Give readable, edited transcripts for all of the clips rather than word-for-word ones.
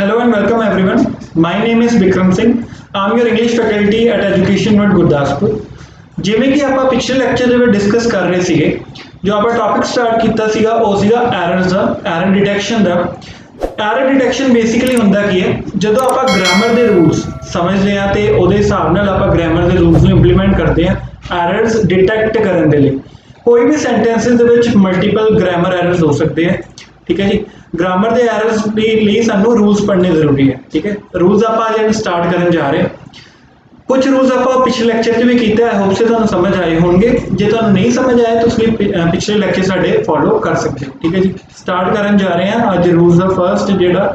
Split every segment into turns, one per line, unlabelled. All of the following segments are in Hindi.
Hello and welcome everyone. My name is Bikram Singh. I'm your English faculty at Education Mode Gurdaspur. ਜਿਵੇਂ ਕਿ ਆਪਾਂ ਪਿਛਲੇ ਲੈਕਚਰ ਦੇ ਵਿੱਚ ਡਿਸਕਸ ਕਰ ਰਹੇ ਸੀਗੇ, ਜੋ ਆਪਾਂ ਟੌਪਿਕ ਸਟਾਰਟ ਕੀਤਾ ਸੀਗਾ ਉਹ ਸੀਗਾ ਐਰਰਸ ਦਾ, ਐਰਰ ਡਿਟੈਕਸ਼ਨ ਦਾ। ਐਰਰ ਡਿਟੈਕਸ਼ਨ ਬੇਸਿਕਲੀ ਹੁੰਦਾ ਕੀ ਹੈ, ਜਦੋਂ ਆਪਾਂ ਗ੍ਰਾਮਰ ਦੇ ਰੂਲਸ ਸਮਝਦੇ ਆ ਤੇ ਉਹਦੇ ਹਿਸਾਬ ਨਾਲ ਆਪਾਂ ਗ੍ਰਾਮਰ ਦੇ ਰੂਲਸ ਨੂੰ ਇੰਪਲੀਮੈਂਟ ਕਰਦੇ ਆ ਐਰਰਸ ਡਿਟੈਕਟ ਕਰਨ ਦੇ ਲਈ। ਕੋਈ ਵੀ ਸੈਂਟੈਂਸਿਸ ਦੇ ਵਿੱਚ ਮਲਟੀਪਲ ਗ੍ਰਾਮਰ ਐਰਰਸ ਹੋ ਸਕਦੇ ਆ, ठीक है जी। ग्रामर के एरर्स के लिए सानू रूल्स पढ़ने जरूरी है, ठीक है। रूल्स आप स्टार्ट करने जा रहे हैं। कुछ रूल्स आप पिछले लेक्चर से भी किया है, होप से तुहानू समझ आए होंगे। जे तुहानू नहीं समझ आए तो पिछले लेक्चर साडे फॉलो कर सकते हो, ठीक है जी। स्टार्ट करने जा रहे हैं अज रूल्स का फर्स्ट जिहड़ा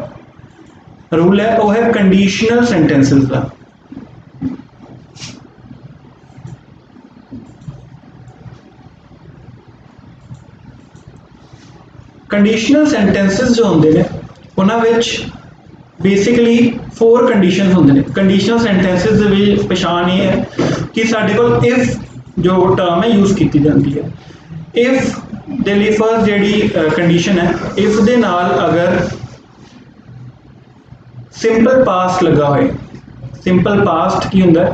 रूल है वह है कंडीशनल सेंटेंसिस का। कंडीशनल सेंटेंसिस जो होंगे ने उन्हां बेसिकली 4 कंडीशन होंगे ने। कंडीशनल सेंटेंसिस की पछाण ये है कि साडे कोल इफ जो टर्म है यूज़ की जाती है। इफ दे लई फर्स्ट जिहड़ी कंडीशन है, इफ दे नाल अगर सिंपल पास्ट लगा होए, सिंपल पास्ट की हुंदा है,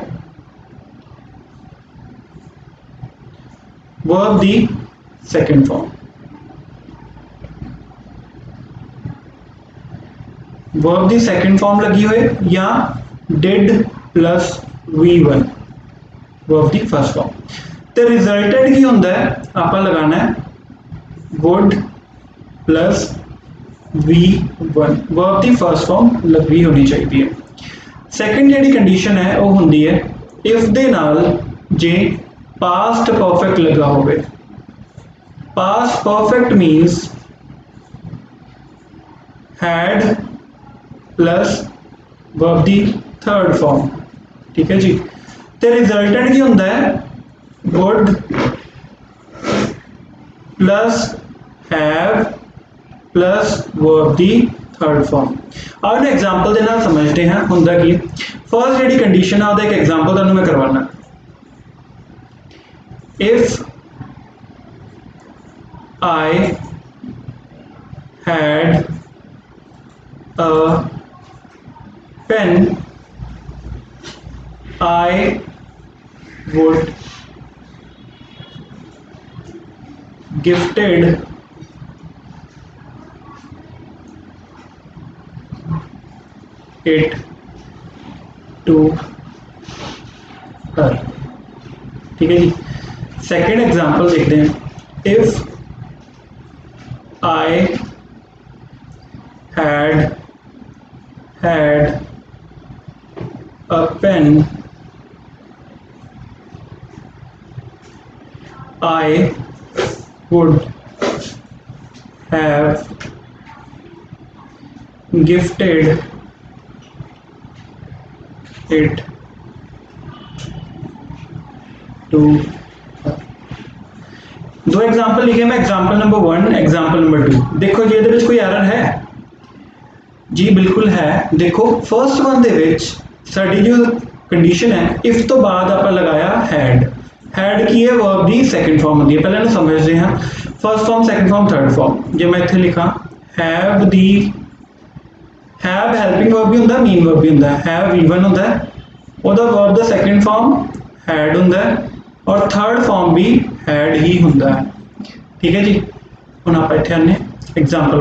verb the second form, verb की सेकंड फॉर्म लगी हुए या डिड प्लस V1 वर्ब की फर्स्ट फॉर्म। तो रिजल्टेड की होंदा है, आप लगाना है वुड प्लस V1 वर्ब की फर्स्ट फॉर्म लगी होनी चाहिए है। सेकंड जी कंडीशन है वो होंदी है इफ दे नाल जे पास्ट परफेक्ट लगा होवे। Past perfect means had plus verb the third form, ठीक है जी। तो रिजल्टेंट की होंदा है would plus have plus verb the third form. अब एग्जाम्पल के नाल समझते हैं होंदा की। फर्स्ट जी कंडीशन है एक एग्जाम्पल तुहानू मैं करवाना। If I had a pen I would gifted it to her, ठीक है जी। सेकेंड एग्जाम्पल देखते हैं। If I had a pen I would have gifted it to her। दो एग्जाम्पल लिखे मैं, एग्जाम्पल नंबर 1 एग्जाम्पल नंबर 2। देखो जी ये कोई एरर है जी, बिल्कुल है। देखो फर्स्ट वन दे विच साडी जो कंडीशन है इफ तो बाद आप लगाया हैड। हैड की है वर्ब दी सेकंड फॉर्म होती है। पहले ना समझते हैं first form second form third form. जो मैं इत्थे लिखा have the, have helping verb भी होंदा, मीन वर्ब भी होंदा। हैव V1 होंदा है, ओहदा वर्ब दा सेकंड फॉर्म हैड होंदा है और थर्ड फॉर्म भी हैड ही होंदा है, ठीक है जी। हुण आप इत्थे आने एग्जाम्पल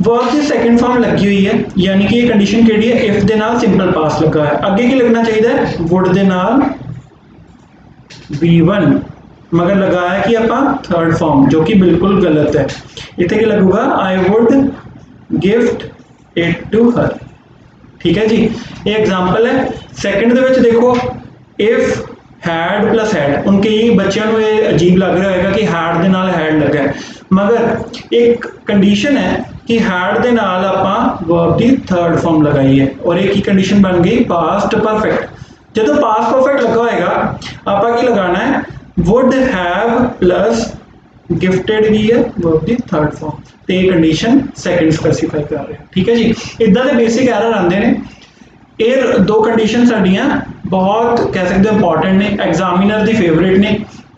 वर्ब की सेकंड फॉर्म लगी हुई है, यानी कि ये कंडीशन केड़ी है इफ दे नाल सिंपल पास्ट लगा है। आगे की लगना चाहिए वुड दे नाल V1 मगर लगाया कि आप थर्ड फॉर्म, जो कि बिल्कुल गलत है। इतने की लगूगा I would gift it to her, ठीक है जी। ये एग्जाम्पल है। सेकंड दे विच देखो इफ हैड प्लस हैड, उनके बच्चों को ये अजीब लग रहा होगा कि हैड दे नाल हैड लगा है, मगर एक कंडीशन है कि हैड दे नाल आपां वर्ब दी थर्ड फॉर्म लगाई है और एक ही कंडीशन बन गई पास्ट परफेक्ट। जो पास्ट परफेक्ट लगा होएगा आपां की लगाना है वुड हैव प्लस गिफ्टेड की है वर्ब दी थर्ड फॉर्म। तो ये कंडीशन सेकंड स्पेसिफाई कर रहे हैं, ठीक है जी। इदा दे बेसिक एरर आते हैं। ये दो कंडीशन साडियां बहुत कह सकते इंपॉर्टेंट ने, एग्जामिनर दी फेवरेट ने।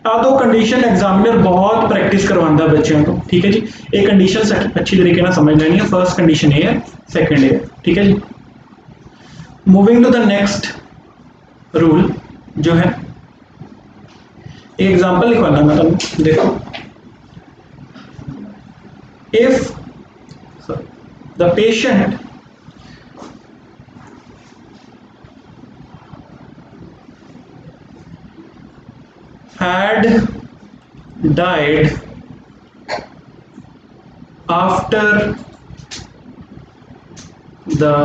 आ दो कंडीशन एग्जामिनर बहुत प्रैक्टिस करवाता बच्चों को, ठीक है जी। ये कंडीशन अच्छी तरीके से समझ लेनी है। फर्स्ट कंडीशन ये है, सेकंड ये, ठीक है जी। Moving to the next rule जो है, एग्जाम्पल लिखवाना मैं तुम देखो। If the patient had died after the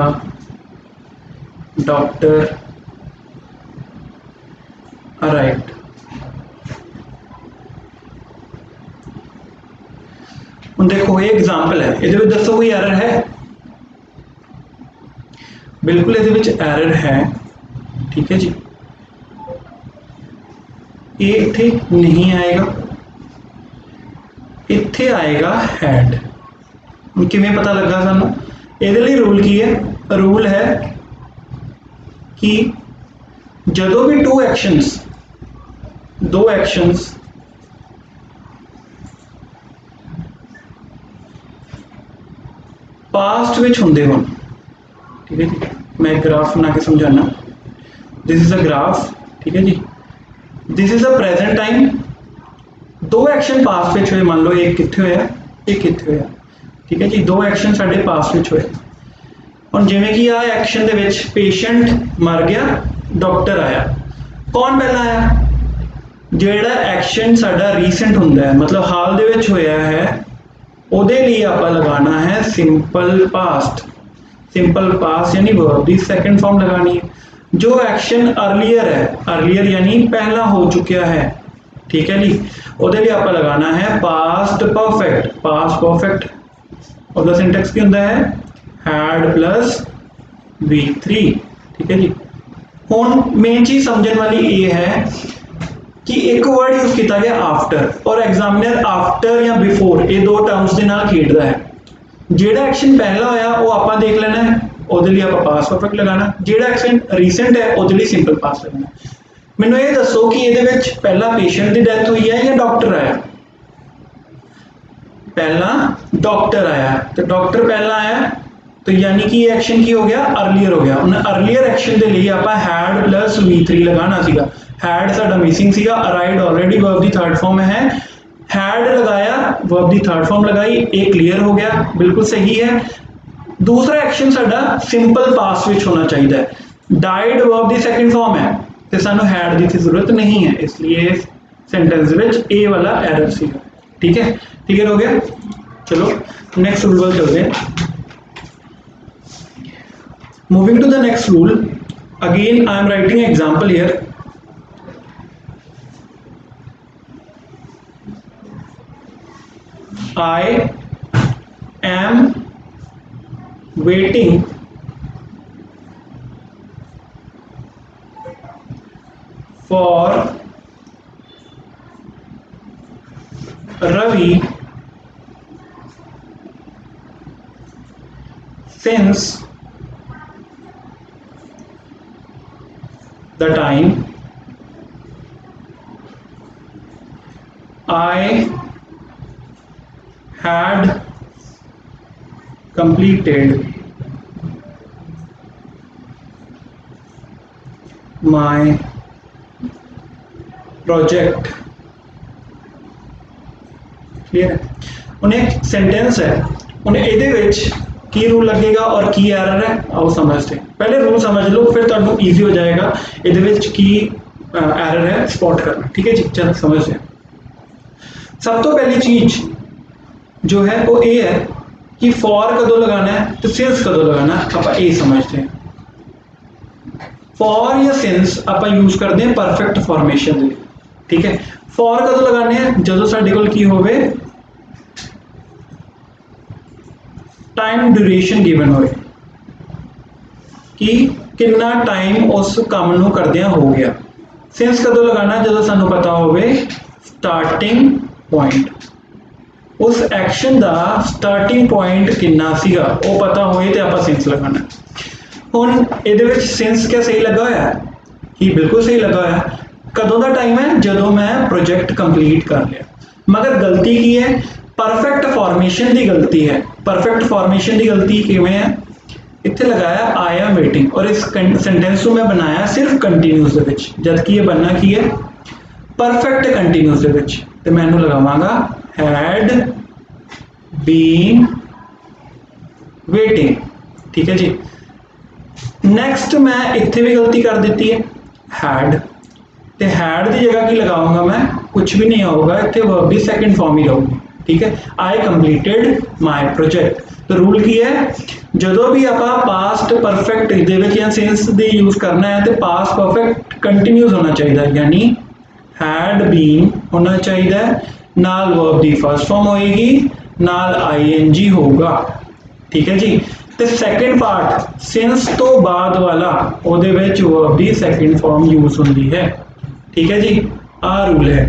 doctor arrived, देखो ये एग्जाम्पल है, ये दसो कोई एरर है? बिल्कुल ये एरर है, ठीक है जी। ये इत्थे नहीं आएगा, इत्थे आएगा हैड। किवें पता लगा सानू? इहदे लई रूल की है? रूल है कि जदों भी दो एक्शंस पास्ट विच हुंदे होण, ठीक है जी। मैं ग्राफ बना के समझाना। दिस इज अ ग्राफ, ठीक है जी। This is a present time. दो एक्शन पास्ट विच होए, मान लो एक कित्थे होया, एक कित्थे होया, ठीक है जी। दो एक्शन साडे पास्ट विच होए। हुण जिवें कि आ एक्शन दे विच पेशेंट मर गया, डॉक्टर आया। कौन पहला आया? जिहड़ा एक्शन साडा रीसेंट हुंदा है, मतलब हाल दे विच होया है, उहदे लिए आपां लगाना है सिंपल पास्ट। सिंपल पास्ट यानी वर्ब दी सेकंड फॉर्म लगानी है। जो एक्शन अर्लियर है, अर्लियर यानी पहला हो चुका है, ठीक है जी, उहदे लिए आपां लगाना है पास्ट परफेक्ट। पास्ट परफेक्ट और सिंटैक्स की होंदा है हैड प्लस V3, ठीक है जी। हुण मेन चीज समझने वाली ये है कि एक वर्ड यूज किया गया आफ्टर, और एग्जामिनर आफ्टर या बिफोर ये दो टर्म्स के नाल खेडदा है। जिहड़ा एक्शन पहला होया वो आपां देख लेना है, ਉਹਦੇ ਲਈ ਆਪਾਂ ਪਾਸਟ ਪਰਫੈਕਟ ਲਗਾਣਾ। ਜਿਹੜਾ ਐਕਸ਼ਨ ਰੀਸੈਂਟ ਹੈ ਉਹਦੇ ਲਈ ਸਿੰਪਲ ਪਾਸਟ ਲਗਾਣਾ। ਮੈਨੂੰ ਇਹ ਦੱਸੋ ਕਿ ਇਹਦੇ ਵਿੱਚ ਪਹਿਲਾ ਪੇਸ਼ੈਂਟ ਦੀ ਡੈਥ ਹੋਈ ਹੈ ਜਾਂ ਡਾਕਟਰ ਆਇਆ? पहला डॉक्टर आया, तो डॉक्टर पहला आया, तो यानी कि ये एक्शन की हो गया अर्लीयर हो गया। अर्लीयर एक्शन के लिए आप हैड प्लस V3 लगाना सीगा। हैड साडा मिसिंग सीगा, अराइव्ड ऑलरेडी वर्ब दी थर्ड फॉर्म है, हैड लगाया, वर्ब दी थर्ड फॉर्म लगाई, एक क्लियर हो गया, बिल्कुल सही है। दूसरा एक्शन साडा सिंपल पास्ट विच होना चाहिए। Died verb the second form है, तो सानू हैड दी जरूरत नहीं है, इसलिए सेंटेंस विच ए वाला एरर सीगा। ठीक है, क्लियर हो गया। चलो नेक्स्ट रूल पर चलते हैं। Moving to the next rule, again I am writing example here. I am waiting for Ravi since the time I had completed my project। Clear है। उन्हें एक सेंटेंस है, उन्हें ਇਹਦੇ ਵਿੱਚ की रूल लगेगा और की एरर है, आओ समझते हैं। पहले रूल समझ लो, फिर तुहानू ईजी हो जाएगा ਇਹਦੇ ਵਿੱਚ की एरर है स्पॉट करना। ठीक है जी, चलो समझते हैं। सब तो पहली चीज जो है वो ये है कि फॉर कदों लगाना है तो सिंस कदों लगाना है, आप ये समझते हैं। फॉर या सिंस आप यूज करते हैं परफेक्ट फॉर्मेशन के लिए। ठीक है, फॉर कदों लगाने हैं जो साडे कोल की होवे टाइम ड्यूरेशन गिवन होए कि कितना टाइम उस काम नूं करदियां हो गया। सिंस कदों लगाना जो सानू पता होवे स्टार्टिंग पॉइंट, उस एक्शन का स्टार्टिंग पॉइंट कितना सीगा वो पता होए तो आप सिंस लगाना। हुण इहदे विच सिंस क्या सही लगा होया कि बिल्कुल सही लगा होया। कदों का टाइम है जदों मैं प्रोजेक्ट कंप्लीट कर लिया। मगर गलती की है, परफेक्ट फॉर्मेशन की गलती है। परफेक्ट फॉर्मेशन की गलती किवें है, इत्थे लगाया आई एम वेटिंग और इस सेंटेंस को मैं बनाया सिर्फ कंटीन्यूस दे विच, जबकि ये बनना की है परफेक्ट कंटीन्यूस दे विच। ते मैं इनू लगावांगा हैड बीन वेटिंग। ठीक है जी। नैक्सट मैं इत्थे भी गलती कर दी है, हैड ते हैड की जगह की लगाऊंगा मैं, कुछ भी नहीं होगा, इतने वर्ब की सेकंड फॉर्म ही रहूगी। ठीक है, आई कंप्लीटेड माई प्रोजेक्ट। तो रूल की है, जो भी आप पास्ट परफेक्ट या सेंस दे यूज करना है तो पास्ट परफेक्ट कंटिन्यूस होना चाहिए, यानी हैड बीन होना चाहिए, नाल वर्ब की फर्स्ट फॉर्म होएगी, नाल ING होगा। ठीक है जी। तो सैकेंड पार्ट सिंस तो बाद वाला ਉਹਦੇ ਵਿੱਚ वर्ब की सेकंड फॉर्म यूज होती है। ठीक है जी, आ रूल है।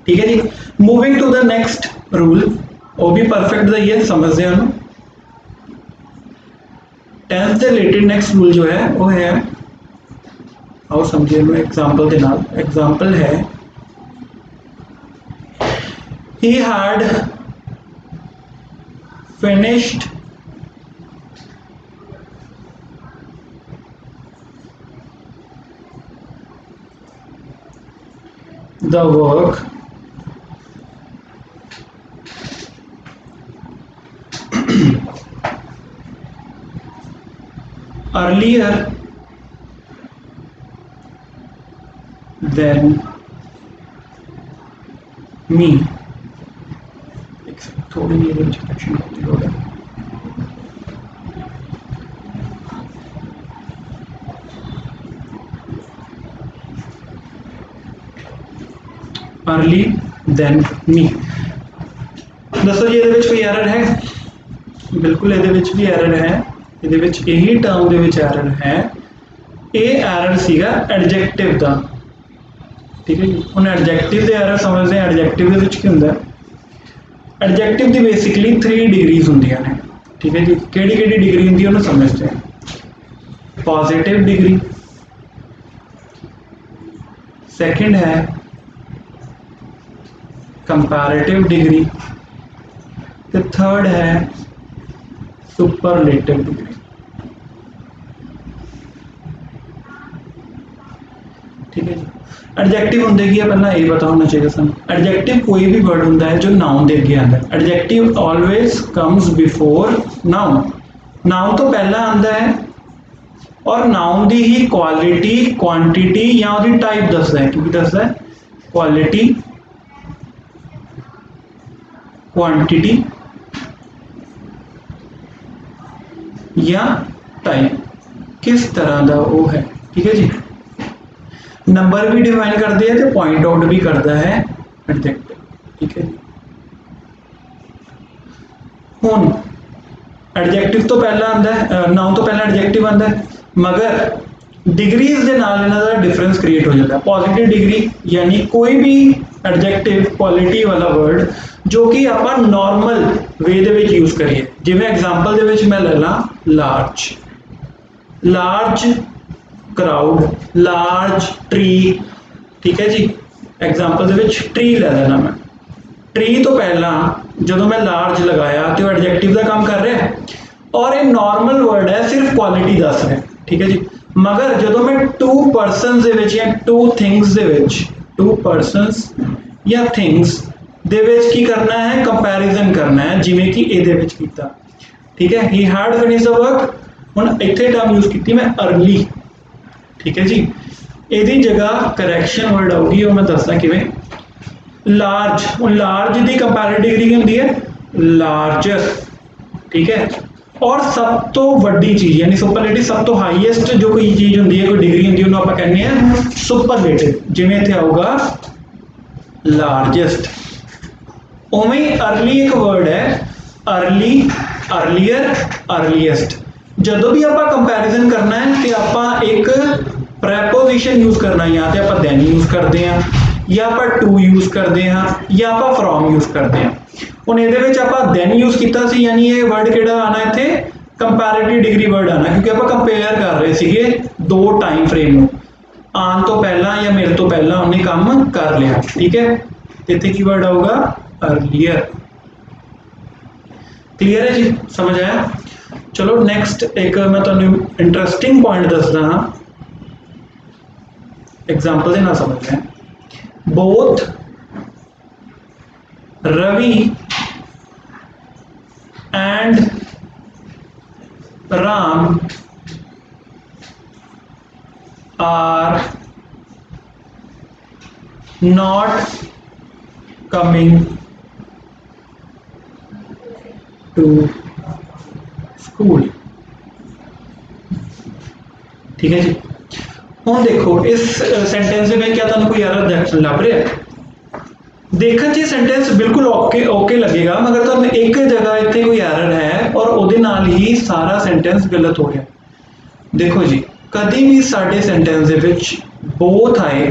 ठीक है जी। Moving to the next rule, वो भी परफेक्ट का ही है, समझते हैं। टेंस के रिलेटेड नेक्स्ट रूल जो है वो है, आओ समझिए एग्जाम्पल के नाल। एग्जाम्पल है he had finished the work earlier than me। थोड़ी इंस्ट्रक्शन होती होगा। Early than me. दसो जी ये कोई एरर है? बिल्कुल ये भी एरर है, यही टर्म के एरर है। ये एरर सीगा एडजेक्टिव का। ठीक है जी। हम एडजेक्टिव के एरर समझते हैं। एडजेक्टिव के क्या होंगे? एडजेक्टिव की बेसिकली 3 डिग्रीज होंदियां ने। ठीक है जी। केड़ी केड़ी डिग्री होंदी है उन्हें समझते हैं। पॉजिटिव डिग्री, सेकंड है कंपैरेटिव डिग्री, तो थर्ड है सुपरलेटिव डिग्री। ठीक है जी। एडजेक्टिव होंगे की पहला ये पता होना चाहिए सू। एडजेक्टिव कोई भी वर्ड होंगे है जो नाउन के अगे आता है। Adjective always comes before noun. Noun तो पहला आता है और नाउन की ही क्वालिटी, क्वांटिटी या उसकी टाइप दसदा है। क्योंकि दसदा है क्वालिटी, क्वांटिटी या टाइप, किस तरह का वो है। ठीक है जी। नंबर भी डिफाइन करते हैं तो पॉइंट आउट भी करता है एडजेक्टिव। ठीक है जी। हुन एडजेक्टिव तो पहला आता है, नाउन तो पहला एडजेक्टिव आता है, मगर डिग्रीज के नाल इन्हां दा डिफरेंस क्रिएट हो जाता है। पॉजिटिव डिग्री यानी कोई भी एडजेक्टिव क्वालिटी वाला वर्ड जो कि आप नॉर्मल वे दे विच यूज करिए। जिवें एग्जाम्पल दे विच मैं ले ला large, large crowd, large tree. ठीक है जी। एग्जाम्पल दे विच ट्री ले लेना मैं। ट्री तो पहला जो मैं लार्ज लगाया तो एडजेक्टिव का काम कर रहा है और ये नॉर्मल वर्ड है, सिर्फ क्वालिटी दस रहा है। ठीक है जी। मगर जो मैं टू परसनस या टू थिंग्स टू परसनस या थिंग्स दे विच की करना है, कंपैरिजन करना है, जिवें कि इहदे विच कीता। ठीक है। He had finish the work, हुण इत्थे टर्म यूज की मैं अर्ली। ठीक है जी। यदि जगह करैक्शन वर्ड आऊगी, वो मैं दसदा किवें। लार्ज, लार्ज की कंपैरेटिव डिग्री की होंदी है लार्जेस्ट। ठीक है। और सब तो वड्डी चीज यानी सुपरलेटिव, सब तो हाईएस्ट जो कोई चीज होंदी है, कोई डिग्री होंदी है, उन्होंने आप कहने हैं सुपरलेटिव। जिवें इत्थे आऊगा लार्जेस्ट। उवें अर्ली एक वर्ड है, अर्ली, अर्लीयर, अर्लीएस्ट। जो भी आप कंपैरिजन करना है तो आप एक प्रैपोजिशन यूज करना, या तो आप दैन यूज करते हैं, या आप टू यूज करते हैं, या आप फ्रॉम यूज करते हैं। हुण इहदे विच आप दैन यूज कीता सी, यानी ये वर्ड किहड़ा आना इत्थे कंपैरेटिव डिग्री वर्ड आना, क्योंकि आप कंपेयर कर रहे थे दो टाइम फ्रेम में। आन तो पहला या मेरे तो पहला उन्हें काम कर लिया, ठीक है। इतने की वर्ड आऊगा अर्लियर। क्लियर है जी, समझ आया। चलो नेक्स्ट एक मैं तुहानू इंटरेस्टिंग पॉइंट दसदा हाँ, एग्जाम्पल ना समझ लें। Both Ravi and Ram are not coming to school, ठीक है जी। हुण देखो इस सेंटेंस में क्या तुहानू कोई एरर लभ रहा है? देखने च सेंटेंस बिल्कुल ओके ओके लगेगा, मगर तुहानू एक जगह इत्थे कोई एरर है और उहदे नाल ही सारा सेंटेंस गलत हो गया। देखो जी, कभी भी साडे सेंटेंस दे विच बोथ आए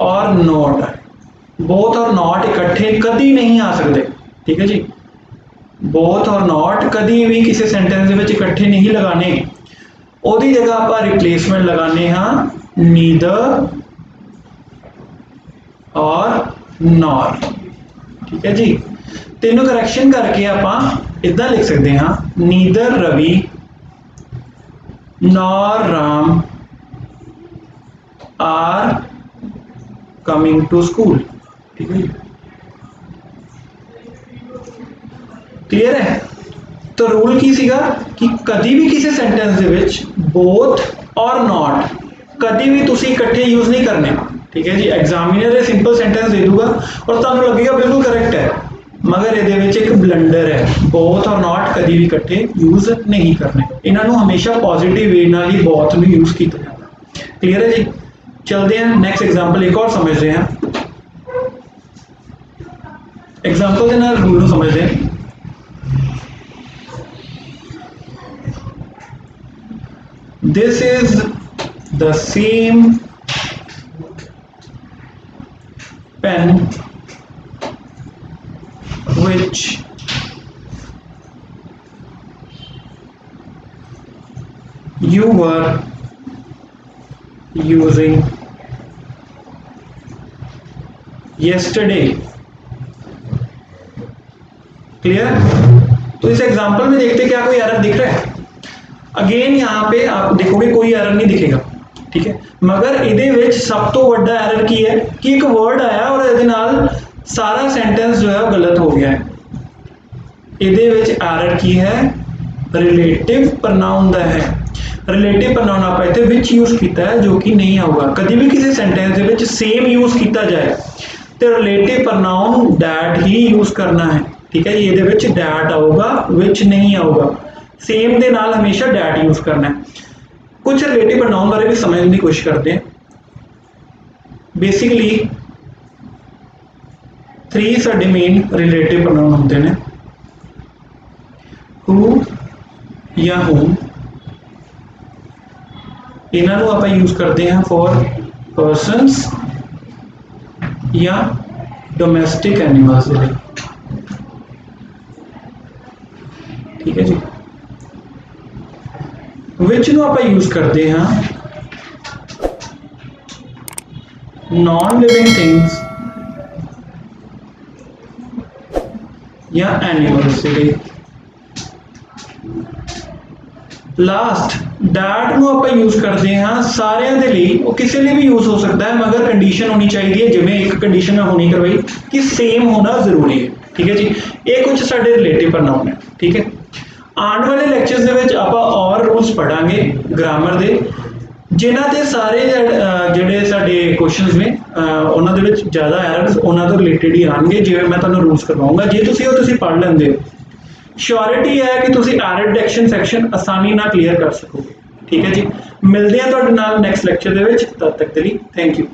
और नॉट आए, बोथ और नॉट इकट्ठे कभी नहीं आ सकते, ठीक है जी। बोथ और नॉट कभी भी किसी सेंटेंस दे विच इकट्ठे नहीं लगाने, ओदी जगह आप रिप्लेसमेंट लगाने हाँ नीदर और नॉर, ठीक है जी। तीनों करैक्शन करके आप इदा लिख सकते हाँ, neither Ravi nor Ram are coming to school, ठीक है। क्लियर है। तो रूल की सीगा कि कभी भी किसी सेंटेंस दे विच बोथ और नॉट कभी भी तुसी इकट्ठे यूज नहीं करने, ठीक है जी। एग्जामिनर ये सिंपल सेंटेंस दे दूगा और तुहानू लगेगा बिल्कुल करेक्ट है, मगर ये एक ब्लंडर है। बोथ और नॉट कभी भी इकट्ठे यूज नहीं करने, इन्होंने हमेशा पॉजिटिव वे नाल ही बोथ में यूज किया जाता। क्लियर है जी। चलते हैं नेक्स्ट एग्जांपल एक और समझते हैं। एग्जांपल के नाल रूल समझते हैं। This is the same pen which you were using yesterday, clear. तो इस एग्जांपल में देखते क्या कोई एरर दिख रहा है? अगेन यहाँ पे आप देखोगे कोई एरर नहीं दिखेगा, ठीक है। मगर इहदे विच सब तो बड़ा एरर की है कि एक वर्ड आया और इहदे नाल सारा सेंटेंस जो है गलत हो गया है। इहदे विच एरर की है रिलेटिव प्रनाउन दा है। रिलेटिव प्रनाउन आप इत्थे विच यूज किया है जो कि नहीं आऊगा। कभी भी किसी सेंटेंस दे विच सेम यूज किया जाए तो relative pronoun that he use करना है, ठीक है। इहदे विच दैट आऊगा, विच नहीं आऊगा। सेम दे नाल हमेशा दैट यूज करना है। कुछ रिलेटिव प्रनाउन बारे भी समझने की कोशिश करते हैं। बेसिकली 3 साडे मेन रिलेटिव प्रनाउन होंदे ने, हु या whom, इन्हों आप यूज करते हैं फॉर पर्सनस या डोमेस्टिक एनिमल्स, ठीक है जी। विच नो आप यूज करते हैं नॉन लिविंग थिंग्स या एनिमल्स। लास्ट डैट नो आप यूज करते हैं सारे दे लई, वो किसी लिए भी यूज हो सकता है, मगर कंडीशन होनी चाहिए, जिवें एक कंडीशन मैं होनी करवाई कि सेम होना जरूरी है, ठीक है जी। ये कुछ साडे रिलेटिव प्रनाउन है, ठीक है। आने वाले लैक्चरस दे विच आपां और रूल्स पढ़ांगे ग्रामर दे, जिन्हां दे सारे जिहड़े साडे क्वेश्चंस ने उन्हां दे विच ज़्यादा एरर्स उन्हां तो रिलेटेड ही आएंगे, जिवें मैं तुहानूं रूल्स करवाऊंगा। जे तुसीं पढ़ लैंदे हो, श्योरिटी है कि तुसीं एरर डिटेक्शन सैक्शन आसानी नाल क्लीयर कर सकोगे, ठीक है जी। मिलते हैं तुहाडे नाल नैक्सट लैक्चर दे विच, तद तक के लिए थैंक यू।